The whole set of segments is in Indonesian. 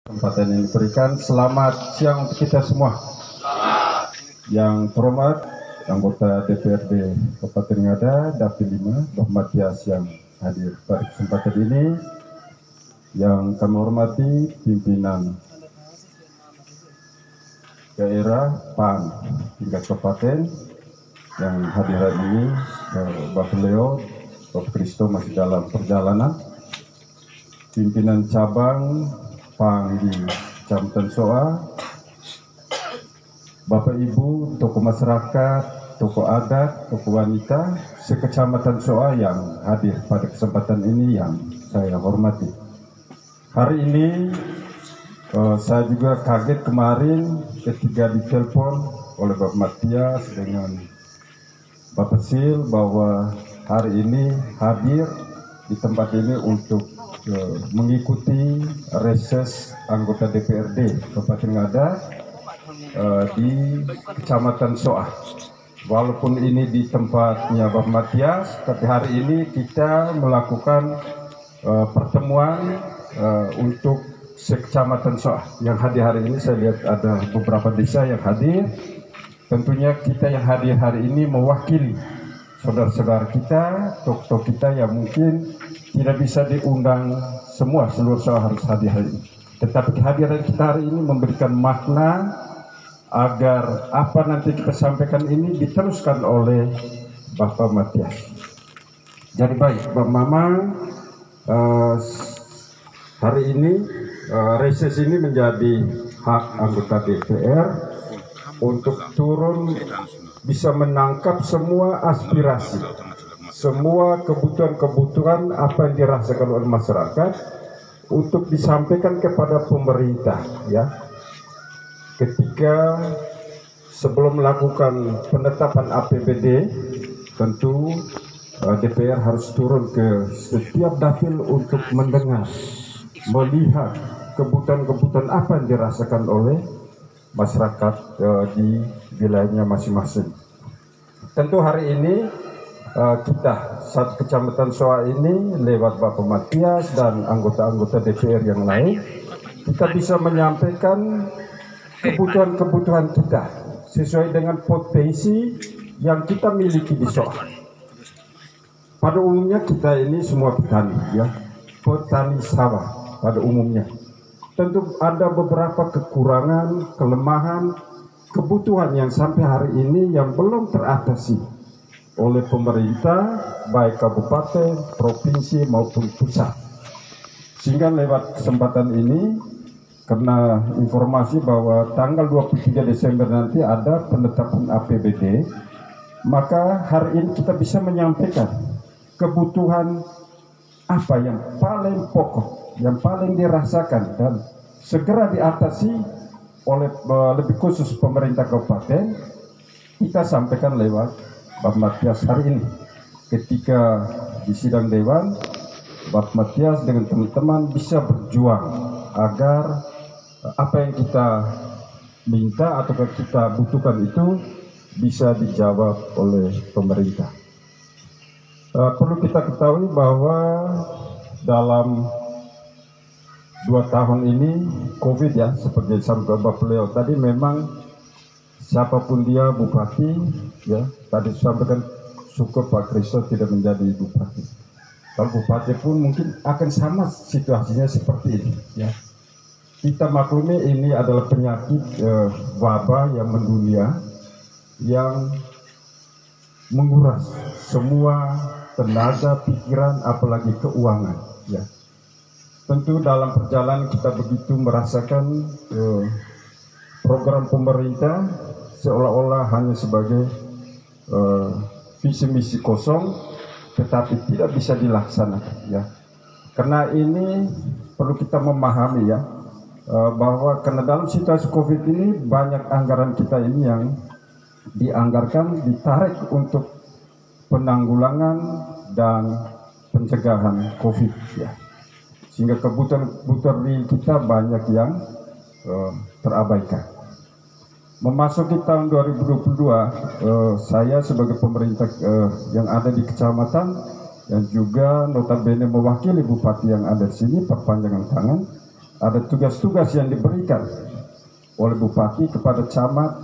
Kesempatan yang diberikan. Selamat siang untuk kita semua. Yang terhormat anggota DPRD Kabupaten Ngada, Dapil 5, Bapak Matias yang hadir pada kesempatan ini. Yang kami hormati pimpinan daerah PAN tingkat kabupaten yang hadir hari ini, Bapak Leo, Bapak Kristo masih dalam perjalanan. Pimpinan cabang PAN di Kecamatan Soa, Bapak Ibu, tokoh masyarakat, tokoh adat, tokoh wanita, sekecamatan Soa yang hadir pada kesempatan ini yang saya hormati. Hari ini saya juga kaget kemarin ketika ditelepon oleh Bapak Matias dengan Bapak Sil bahwa hari ini hadir di tempat ini untuk mengikuti reses anggota DPRD Kabupaten Ngada di Kecamatan Soa. Walaupun ini di tempatnya Bapak Matias, tapi hari ini kita melakukan pertemuan untuk sekecamatan Soa. Yang hadir hari ini saya lihat ada beberapa desa yang hadir. Tentunya kita yang hadir hari ini mewakili saudara-saudara kita, tokoh kita yang mungkin tidak bisa diundang semua, seluruh Soa harus hadir hari ini. Tetapi kehadiran kita hari ini memberikan makna agar apa nanti kita sampaikan ini diteruskan oleh Bapak Matias. Jadi baik, Bapak Mama, hari ini reses ini menjadi hak anggota DPR untuk turun bisa menangkap semua aspirasi, semua kebutuhan-kebutuhan apa yang dirasakan oleh masyarakat untuk disampaikan kepada pemerintah, ya. Ketika sebelum melakukan penetapan APBD, tentu DPR harus turun ke setiap dapil untuk mendengar, melihat kebutuhan-kebutuhan apa yang dirasakan oleh masyarakat di wilayahnya masing-masing. Tentu hari ini kita satu Kecamatan Soa ini lewat Bapak Matias dan anggota-anggota DPR yang lain, kita bisa menyampaikan kebutuhan-kebutuhan kita sesuai dengan potensi yang kita miliki di Soa. Pada umumnya kita ini semua petani, ya, petani sawah pada umumnya. Tentu ada beberapa kekurangan, kelemahan, kebutuhan yang sampai hari ini yang belum teratasi oleh pemerintah, baik kabupaten, provinsi maupun pusat. Sehingga lewat kesempatan ini, karena informasi bahwa tanggal 23 Desember nanti ada penetapan APBD, maka hari ini kita bisa menyampaikan kebutuhan apa yang paling pokok, yang paling dirasakan dan segera diatasi oleh lebih khusus pemerintah kabupaten. Kita sampaikan lewat Bapak Matias hari ini. Ketika di sidang dewan, Bapak Matias dengan teman-teman bisa berjuang agar apa yang kita minta atau kita butuhkan itu bisa dijawab oleh pemerintah. Perlu kita ketahui bahwa dalam 2 tahun ini COVID, ya, seperti disampaikan Bapak Leo tadi, memang siapapun dia bupati, ya, tadi disampaikan syukur Pak Kristo tidak menjadi bupati. Kalau bupati pun mungkin akan sama situasinya seperti ini, ya. Kita maklumi ini adalah penyakit wabah yang mendunia yang menguras semua tenaga, pikiran, apalagi keuangan, ya. Tentu dalam perjalanan kita begitu merasakan program pemerintah seolah-olah hanya sebagai visi misi kosong, tetapi tidak bisa dilaksanakan, ya. Karena ini perlu kita memahami, ya, bahwa karena dalam situasi COVID ini banyak anggaran kita ini yang dianggarkan, ditarik untuk penanggulangan dan pencegahan COVID, ya. Sehingga kebutuhan real kita banyak yang terabaikan. Memasuki tahun 2022, saya sebagai pemerintah yang ada di kecamatan yang juga notabene mewakili bupati yang ada di sini perpanjangan tangan, ada tugas-tugas yang diberikan oleh Bupati kepada camat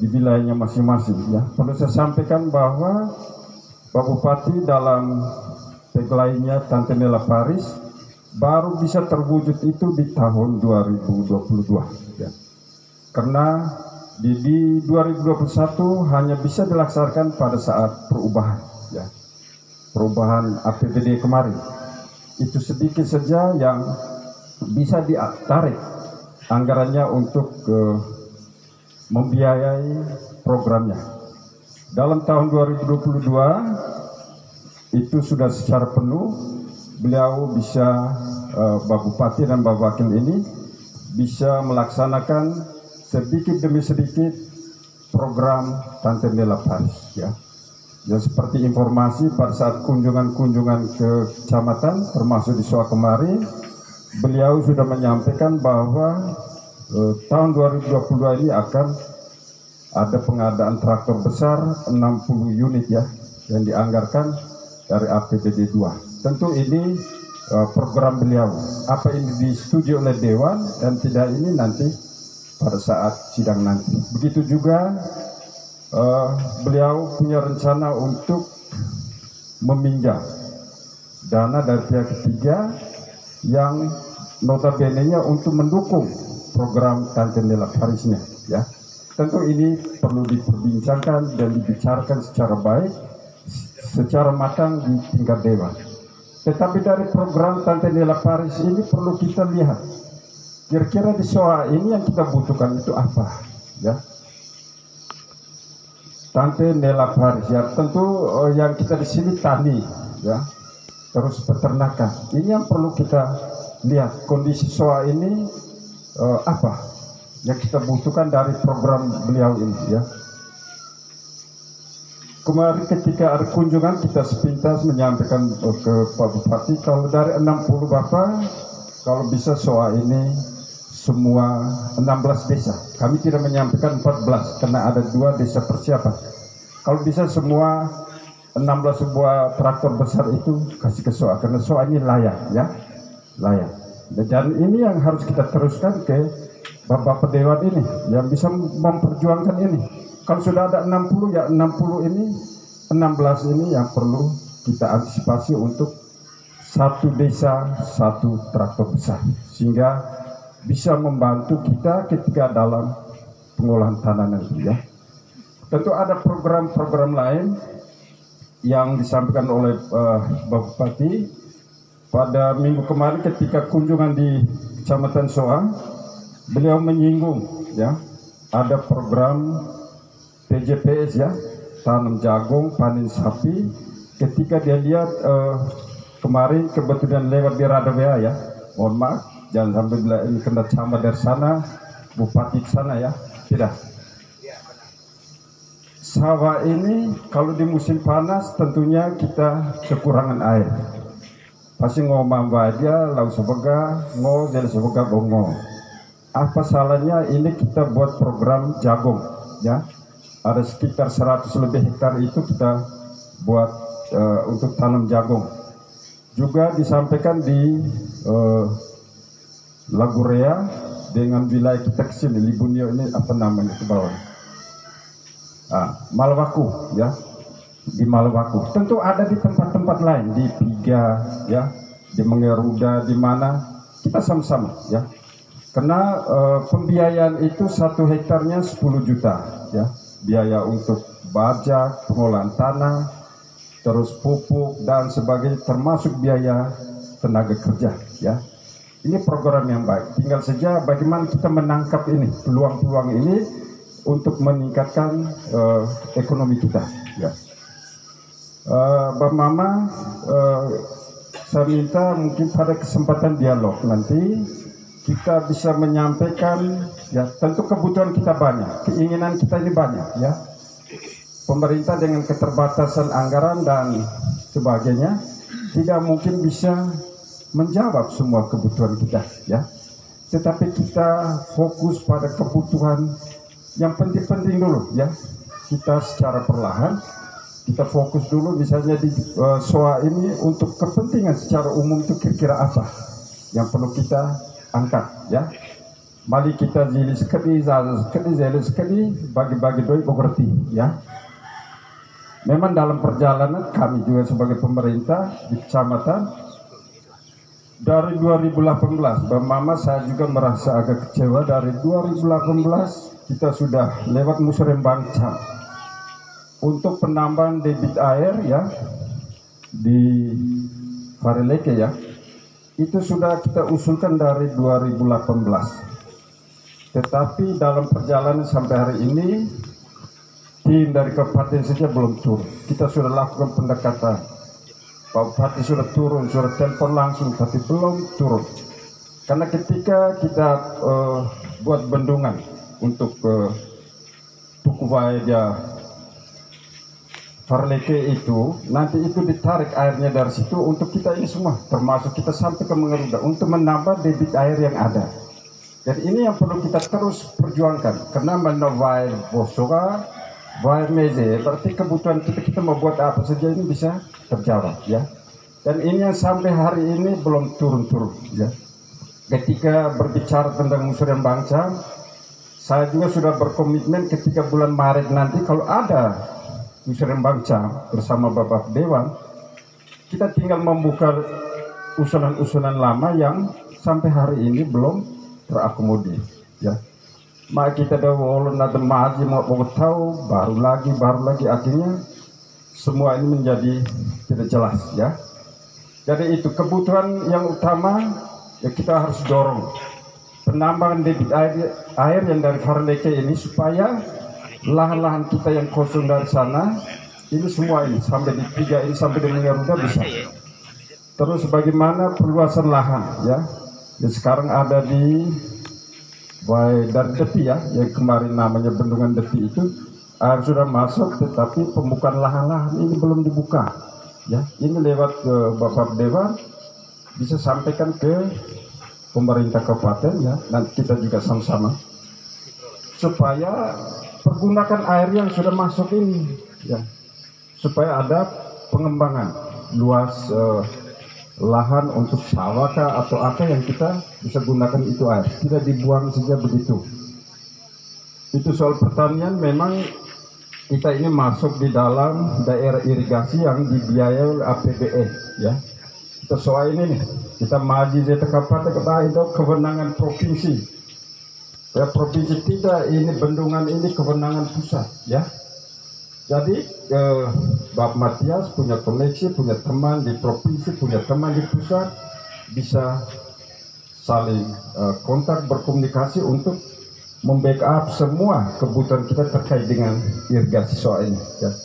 di wilayahnya masing-masing. Ya, perlu saya sampaikan bahwa Pak Bupati dalam tagline-nya Tante Nela Paris baru bisa terwujud itu di tahun 2022. Ya. Karena di 2021 hanya bisa dilaksanakan pada saat perubahan. Ya. Perubahan APBD kemarin. Itu sedikit saja yang bisa ditarik anggarannya untuk membiayai programnya. Dalam tahun 2022 itu sudah secara penuh beliau bisa Pak Bupati dan Pak Wakil ini bisa melaksanakan sedikit demi sedikit program Tante Nela Paris. Ya. Ya, seperti informasi pada saat kunjungan-kunjungan ke kecamatan termasuk di Soa kemarin, beliau sudah menyampaikan bahwa tahun 2022 ini akan ada pengadaan traktor besar 60 unit ya yang dianggarkan dari APBD 2. Tentu ini program beliau. Apa ini disetujui oleh Dewan dan tidak ini nanti pada saat sidang nanti. Begitu juga beliau punya rencana untuk meminjam dana dari pihak ketiga yang notabene-nya untuk mendukung program Tante Nela Parisnya. Ya, tentu ini perlu diperbincangkan dan dibicarakan secara baik, secara matang di tingkat dewan. Tetapi dari program Tante Nela Paris ini perlu kita lihat, kira-kira di SOA ini yang kita butuhkan itu apa? Ya. Tante Nela Paris ya, tentu yang kita di sini tani ya, terus peternakan. Ini yang perlu kita lihat kondisi SOA ini apa yang kita butuhkan dari program beliau ini ya. Kemarin ketika ada kunjungan kita sepintas menyampaikan ke Pak Bupati kalau dari 60 Bapak kalau bisa SOA ini semua 16 desa. Kami tidak menyampaikan 14 karena ada 2 desa persiapan. Kalau bisa semua 16 sebuah traktor besar itu kasih ke SOA karena SOA ini layak ya, layak. Dan ini yang harus kita teruskan ke Bapak Dewan ini yang bisa memperjuangkan ini. Kalau sudah ada 60 ya 60 ini, 16 ini yang perlu kita antisipasi untuk satu desa satu traktor besar sehingga bisa membantu kita ketika dalam pengolahan tanah nanti ya. Tentu ada program-program lain yang disampaikan oleh Bapak Bupati pada minggu kemarin ketika kunjungan di Kecamatan Soa, beliau menyinggung ya ada program PJPS ya, tanam jagung, panen sapi. Ketika dia lihat kemarin kebetulan lewat di Radawea ya, mohon maaf. Jangan sampai bila ini kena camat dari sana, Bupati ke sana ya, tidak. Sawah ini kalau di musim panas tentunya kita kekurangan air. Pasti ngomong aja, lau sebega, jadi sebega bongo. Apa salahnya ini kita buat program jagung, ya? Ada sekitar 100 lebih hektar itu kita buat untuk tanam jagung. Juga disampaikan di Lagurea dengan wilayah kita kesini Libunio ini apa namanya ke bawah Malawaku ya, di Malawaku tentu ada di tempat-tempat lain di Piga ya, di Mengeruda, di mana kita sama-sama ya karena pembiayaan itu 1 hektarnya 10 juta ya, biaya untuk bajak, pengolahan tanah, terus pupuk dan sebagainya termasuk biaya tenaga kerja ya. Ini program yang baik, tinggal saja bagaimana kita menangkap ini, peluang-peluang ini untuk meningkatkan ekonomi kita. Ya. Bapak Mama, saya minta mungkin pada kesempatan dialog nanti kita bisa menyampaikan, ya tentu kebutuhan kita banyak, keinginan kita ini banyak ya. Pemerintah dengan keterbatasan anggaran dan sebagainya tidak mungkin bisa menjawab semua kebutuhan kita ya, tetapi kita fokus pada kebutuhan yang penting-penting dulu ya. Kita secara perlahan kita fokus dulu misalnya di SOA ini untuk kepentingan secara umum itu kira-kira apa yang perlu kita angkat, ya. Mari kita zili sekali, bagi-bagi doi mengerti, ya. Memang dalam perjalanan kami juga sebagai pemerintah di kecamatan dari 2018, Mama saya juga merasa agak kecewa. Dari 2018 kita sudah lewat musrembang Cam untuk penambahan debit air, ya, di Fareleke, ya. Itu sudah kita usulkan dari 2018. Tetapi dalam perjalanan sampai hari ini, tim dari kabupaten saja belum turun. Kita sudah lakukan pendekatan. Pak Bupati sudah turun, sudah telepon langsung, tapi belum turun. Karena ketika kita buat bendungan untuk Tukuwai dia Fareleke itu, nanti itu ditarik airnya dari situ untuk kita ini semua, termasuk kita sampai ke Mengeruda, untuk menambah debit air yang ada. Jadi ini yang perlu kita terus perjuangkan, karena menawai Bosora, vai meze, berarti kebutuhan kita mau buat apa saja ini bisa terjawab, ya. Dan ini yang sampai hari ini belum turun-turun, ya. Ketika berbicara tentang musrembang Cam, saya juga sudah berkomitmen ketika bulan Maret nanti kalau ada musrembang Cam bersama Bapak Dewan, kita tinggal membuka usulan-usulan lama yang sampai hari ini belum terakomodir, ya. Maka kita dah nada maji mau tahu baru lagi akhirnya semua ini menjadi tidak jelas, ya. Jadi itu kebutuhan yang utama, ya, kita harus dorong penambahan debit air yang dari Fareleke ini supaya lahan-lahan kita yang kosong dari sana ini semua ini sampai di 3 ini sampai di Mengeruda bisa. Terus bagaimana perluasan lahan, ya. Dan sekarang ada di dari Depi, ya, yang kemarin namanya bendungan Depi itu air sudah masuk, tetapi pembukaan lahan-lahan ini belum dibuka, ya. Ini lewat ke Bapak Dewan bisa sampaikan ke pemerintah kabupaten, ya, nanti kita juga sama-sama supaya pergunakan air yang sudah masuk ini, ya, supaya ada pengembangan luas lahan untuk sawah atau apa yang kita bisa gunakan itu air, tidak dibuang saja begitu. Itu soal pertanian. Memang kita ini masuk di dalam daerah irigasi yang dibiayai oleh APBN, ya. Kita soal ini nih, kita maju dari kabupaten itu kewenangan provinsi, ya, provinsi tidak, ini bendungan ini kewenangan pusat, ya. Jadi Bapak Matias punya koneksi, punya teman di provinsi, punya teman di pusat, bisa saling kontak, berkomunikasi untuk membackup semua kebutuhan kita terkait dengan irigasi soal ini, ya.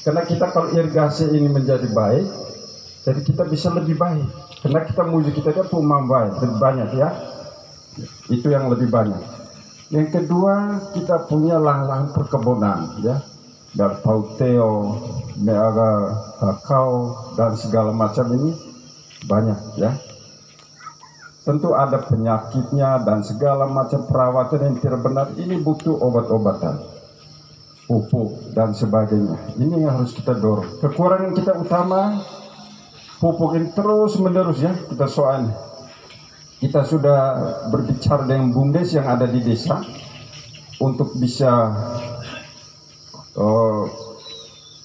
Karena kita kalau irigasi ini menjadi baik, jadi kita bisa lebih baik. Karena kita muji kita kan baik, lebih banyak, ya. Itu yang lebih banyak. Yang kedua, kita punya lahan-lahan perkebunan, ya. Dan pauteo, meaga, kakao, dan segala macam ini banyak, ya. Tentu ada penyakitnya dan segala macam perawatan yang tidak benar. Ini butuh obat-obatan, pupuk dan sebagainya. Ini yang harus kita dorong. Kekurangan kita utama pupuk ini terus menerus, ya, kita soalnya. Kita sudah berbicara dengan BUMDes yang ada di desa untuk bisa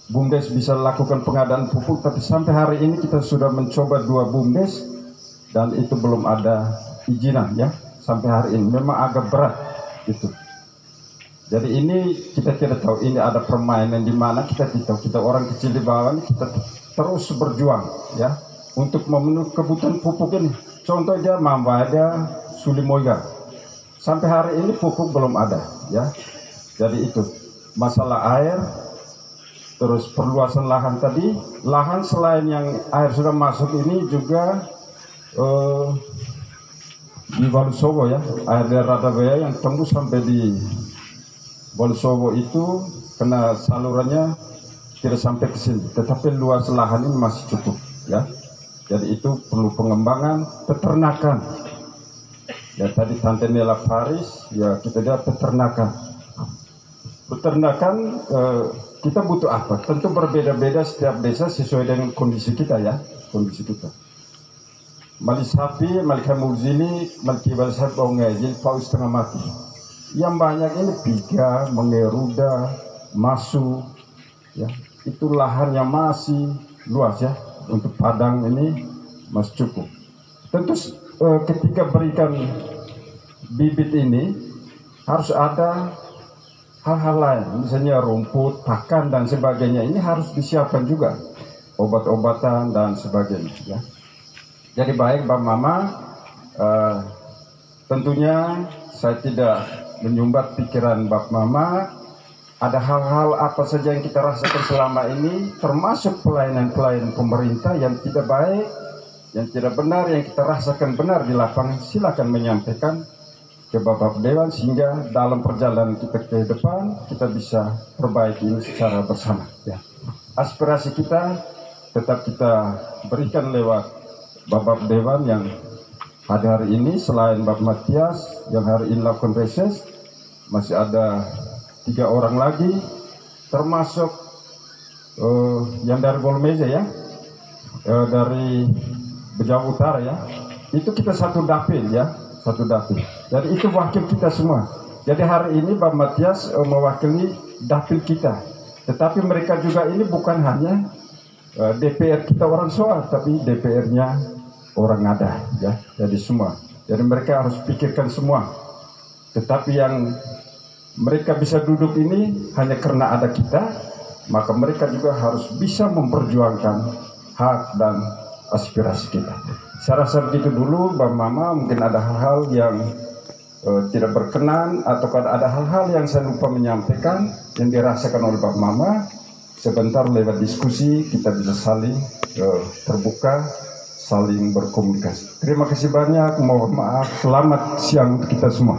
BUMDes bisa lakukan pengadaan pupuk, tapi sampai hari ini kita sudah mencoba 2 BUMDes dan itu belum ada izinan, ya, sampai hari ini. Memang agak berat gitu. Jadi ini kita tidak tahu ini ada permainan di mana, kita tidak tahu. Kita orang kecil di bawah ini kita terus berjuang, ya, untuk memenuhi kebutuhan pupuk ini. Contohnya Mambada, Sulimoga, sampai hari ini pupuk belum ada, ya. Jadi itu masalah air, terus perluasan lahan tadi. Lahan selain yang air sudah masuk ini juga di Walusowo, ya, air dari Radabaya yang tembus sampai di Walusowo itu kena salurannya tidak sampai ke sini, tetapi luas lahan ini masih cukup, ya. Jadi itu perlu pengembangan peternakan, ya. Tadi Tante Nela Paris, ya, kita lihat peternakan. Kita butuh apa? Tentu berbeda-beda setiap desa sesuai dengan kondisi kita, ya, kondisi kita. Mali sapi, mali kamuzini, mali kibal sapi jadi paus setengah mati. Yang banyak ini piga, mengeruda, masu, ya itu lahannya masih luas ya untuk padang ini masih cukup. Tentu ketika berikan bibit ini harus ada hal-hal lain, misalnya rumput, pakan dan sebagainya. Ini harus disiapkan juga, obat-obatan dan sebagainya ya. Jadi baik Mbak Mama, tentunya saya tidak menyumbat pikiran Mbak Mama. Ada hal-hal apa saja yang kita rasakan selama ini, termasuk pelayanan-pelayanan pemerintah yang tidak baik, yang tidak benar, yang kita rasakan benar di lapangan, silakan menyampaikan ke Bapak Dewan sehingga dalam perjalanan kita ke depan kita bisa perbaiki ini secara bersama. Ya. Aspirasi kita tetap kita berikan lewat Bapak Dewan yang hari ini, selain Bapak Matias yang hari ini lakukan reses, masih ada 3 orang lagi, termasuk yang dari Bolmeja ya, dari Bejawa Utara ya, itu kita satu dapil ya, satu dapil. Jadi itu wakil kita semua. Jadi hari ini Bapak Matias mewakili dapil kita, tetapi mereka juga ini bukan hanya DPR kita orang Soa, tapi DPR-nya orang ada ya, jadi semua. Jadi mereka harus pikirkan semua. Tetapi yang mereka bisa duduk ini hanya karena ada kita, maka mereka juga harus bisa memperjuangkan hak dan aspirasi kita. Saya rasa begitu dulu, Mbak Mama. Mungkin ada hal-hal yang tidak berkenan atau ada hal-hal yang saya lupa menyampaikan yang dirasakan oleh Mbak Mama. Sebentar lewat diskusi kita bisa saling terbuka, saling berkomunikasi. Terima kasih banyak, mohon maaf, selamat siang untuk kita semua.